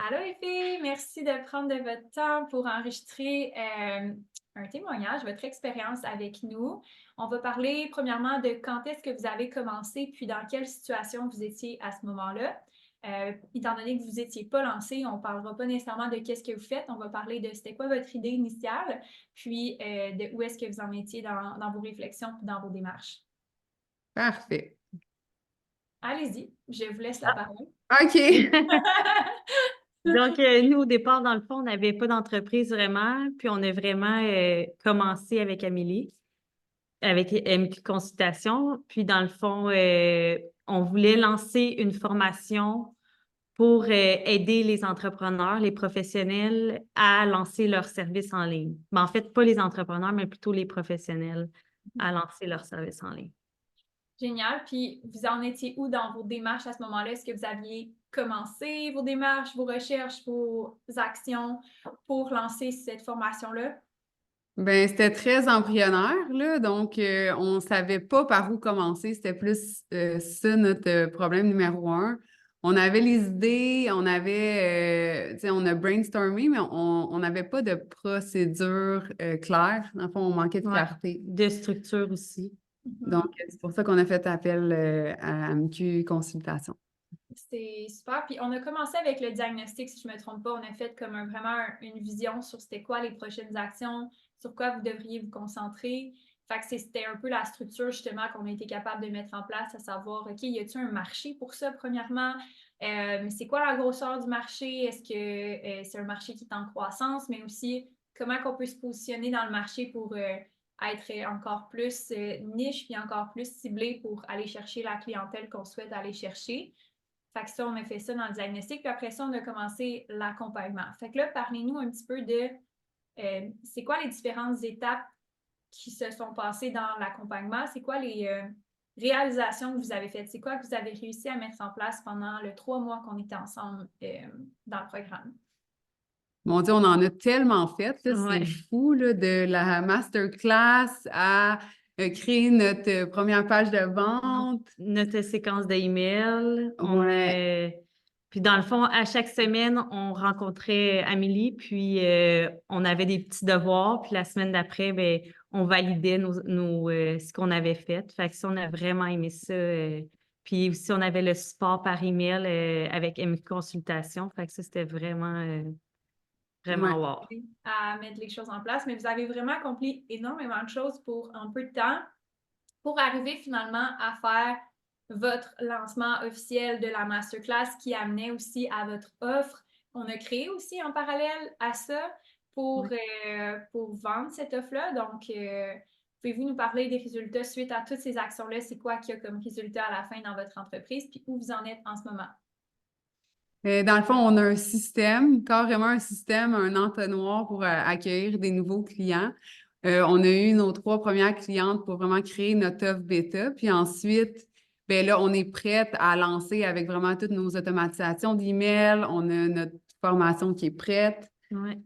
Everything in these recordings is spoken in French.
Allô les filles, merci de prendre de votre temps pour enregistrer un témoignage, votre expérience avec nous. On va parler premièrement de quand est-ce que vous avez commencé, puis dans quelle situation vous étiez à ce moment-là. Étant donné que vous n'étiez pas lancé, on ne parlera pas nécessairement de qu'est-ce que vous faites, on va parler de c'était quoi votre idée initiale, puis de où est-ce que vous en étiez dans vos réflexions, puis dans vos démarches. Parfait. Allez-y, je vous laisse la parole. OK. Donc, nous, au départ, dans le fond, on n'avait pas d'entreprise vraiment, puis on a vraiment commencé avec Amélie, avec MQ Consultation. Puis, dans le fond, on voulait lancer une formation pour aider les entrepreneurs, les professionnels à lancer leurs services en ligne. Mais en fait, pas les entrepreneurs, mais plutôt les professionnels à lancer leurs services en ligne. Génial. Puis, vous en étiez où dans vos démarches à ce moment-là? Est-ce que vous aviez commencé vos démarches, vos recherches, vos actions pour lancer cette formation-là? Ben, c'était très embryonnaire, là, donc on ne savait pas par où commencer. C'était plus ça notre problème numéro un. On avait les idées, on avait, tu sais, on a brainstormé, mais on n'avait pas de procédure claire. Dans le fond, on manquait de Ouais. clarté. De structure aussi. Donc, c'est pour ça qu'on a fait appel à MQ Consultation. C'est super. Puis, on a commencé avec le diagnostic, si je ne me trompe pas. On a fait comme vraiment une vision sur c'était quoi les prochaines actions, sur quoi vous devriez vous concentrer. Fait que c'était un peu la structure, justement, qu'on a été capable de mettre en place, à savoir, OK, y a-t-il un marché pour ça, premièrement? C'est quoi la grosseur du marché? Est-ce que c'est un marché qui est en croissance? Mais aussi, comment qu'on peut se positionner dans le marché pour être encore plus niche, puis encore plus ciblé pour aller chercher la clientèle qu'on souhaite aller chercher. Fait que ça, on a fait ça dans le diagnostic. Puis après ça, on a commencé l'accompagnement. Fait que là, parlez-nous un petit peu de c'est quoi les différentes étapes qui se sont passées dans l'accompagnement? C'est quoi les réalisations que vous avez faites? C'est quoi que vous avez réussi à mettre en place pendant les 3 mois qu'on était ensemble dans le programme? Mon Dieu, on en a tellement fait, là, Ouais. c'est fou, là, de la masterclass à créer notre première page de vente. Notre séquence d'emails. Ouais, Puis dans le fond, à chaque semaine, on rencontrait Amélie, puis on avait des petits devoirs. Puis la semaine d'après, ben, on validait ce qu'on avait fait. Fait que ça, on a vraiment aimé ça. Puis aussi, on avait le support par email avec MQ Consultation. Fait que ça, c'était vraiment ouais. wow. À mettre les choses en place, mais vous avez vraiment accompli énormément de choses pour un peu de temps pour arriver finalement à faire votre lancement officiel de la masterclass qui amenait aussi à votre offre. On a créé aussi en parallèle à ça pour vendre cette offre-là. Donc, pouvez-vous nous parler des résultats suite à toutes ces actions-là? C'est quoi qu'il y a comme résultat à la fin dans votre entreprise? Puis où vous en êtes en ce moment? Dans le fond, on a un système, carrément un système, un entonnoir pour accueillir des nouveaux clients. On a eu nos 3 premières clientes pour vraiment créer notre offre bêta. Puis ensuite, ben là, on est prête à lancer avec vraiment toutes nos automatisations d'email. On a notre formation qui est prête. Ouais.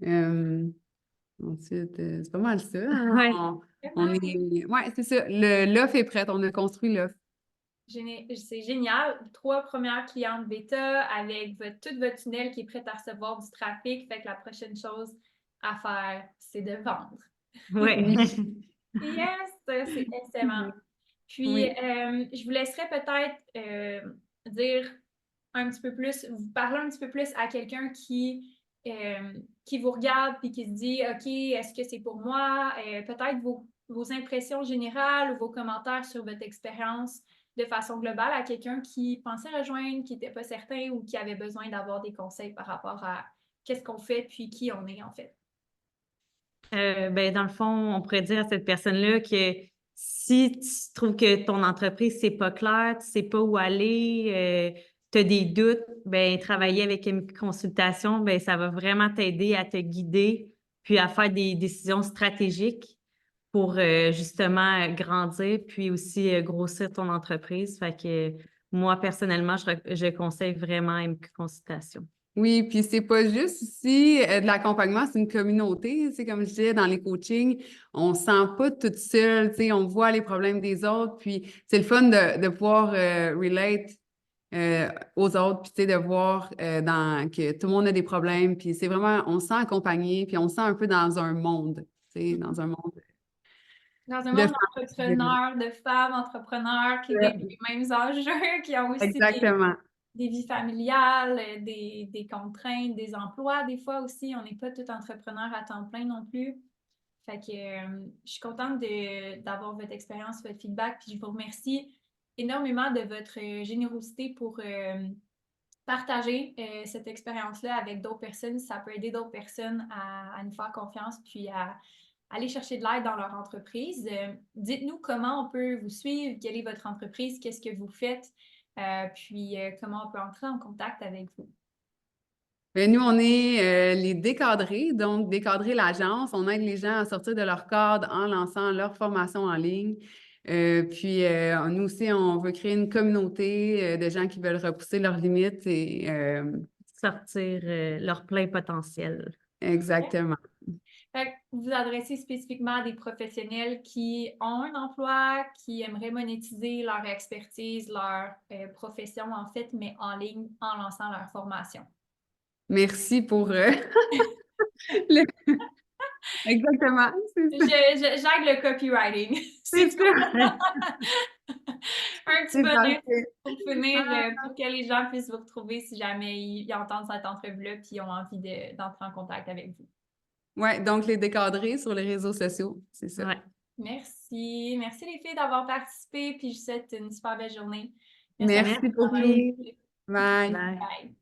Ensuite, c'est pas mal ça, hein. Ouais. Ouais, c'est ça. L'offre est prête. On a construit l'offre. C'est génial. 3 premières clientes bêta avec tout votre tunnel qui est prêt à recevoir du trafic. Fait que la prochaine chose à faire, c'est de vendre. Ouais. Yes, c'est excellent. Puis, Oui. je vous laisserai peut-être dire un petit peu plus, vous parler un petit peu plus à quelqu'un qui vous regarde et qui se dit, OK, est-ce que c'est pour moi? Peut-être vos impressions générales ou vos commentaires sur votre expérience de façon globale à quelqu'un qui pensait rejoindre, qui n'était pas certain ou qui avait besoin d'avoir des conseils par rapport à qu'est-ce qu'on fait puis qui on est en fait. Ben, dans le fond, on pourrait dire à cette personne-là que si tu trouves que ton entreprise, c'est pas clair, tu sais pas où aller, tu as des doutes, ben, travailler avec une consultation, ben, ça va vraiment t'aider à te guider puis à faire des décisions stratégiques pour justement grandir puis aussi grossir ton entreprise. Fait que moi, personnellement, je conseille vraiment une consultation. Oui, puis c'est pas juste ici de l'accompagnement, c'est une communauté. Tu sais, comme je disais, dans les coachings, on se sent pas toute seule, tu sais, on voit les problèmes des autres, puis c'est le fun de pouvoir relate aux autres, puis tu sais, de voir que tout le monde a des problèmes, puis c'est vraiment, on se sent accompagné, puis on se sent un peu dans un monde, tu sais, dans un monde Dans un de monde femmes. d'entrepreneurs, de femmes entrepreneurs qui vivent les mêmes enjeux, qui ont aussi Exactement. des vies familiales, des contraintes, des emplois. Des fois aussi, on n'est pas tout entrepreneur à temps plein non plus. Fait que je suis contente d'avoir votre expérience, votre feedback, puis je vous remercie énormément de votre générosité pour partager cette expérience-là avec d'autres personnes. Ça peut aider d'autres personnes à nous faire confiance, puis à aller chercher de l'aide dans leur entreprise. Dites-nous comment on peut vous suivre, quelle est votre entreprise, qu'est-ce que vous faites, puis comment on peut entrer en contact avec vous. Ben, nous, on est les décadrés, donc décadrer l'agence. On aide les gens à sortir de leur cadre en lançant leur formation en ligne. Puis, nous aussi, on veut créer une communauté de gens qui veulent repousser leurs limites et Sortir leur plein potentiel. exactement. Fait que vous vous adressez spécifiquement à des professionnels qui ont un emploi, qui aimeraient monétiser leur expertise, leur profession en fait, mais en ligne en lançant leur formation. Merci pour le- Exactement, c'est ça. J'aide le copywriting. C'est C'est ça. un petit C'est bonus parfait. pour finir, Ah, pour que les gens puissent vous retrouver si jamais ils entendent cette entrevue-là et ont envie d'entrer en contact avec vous. ouais, donc les décadrer sur les réseaux sociaux, c'est ça. Ouais. Merci. Merci les filles d'avoir participé, puis je vous souhaite une super belle journée. Merci Merci. pour tout. Bye. Bye. Bye.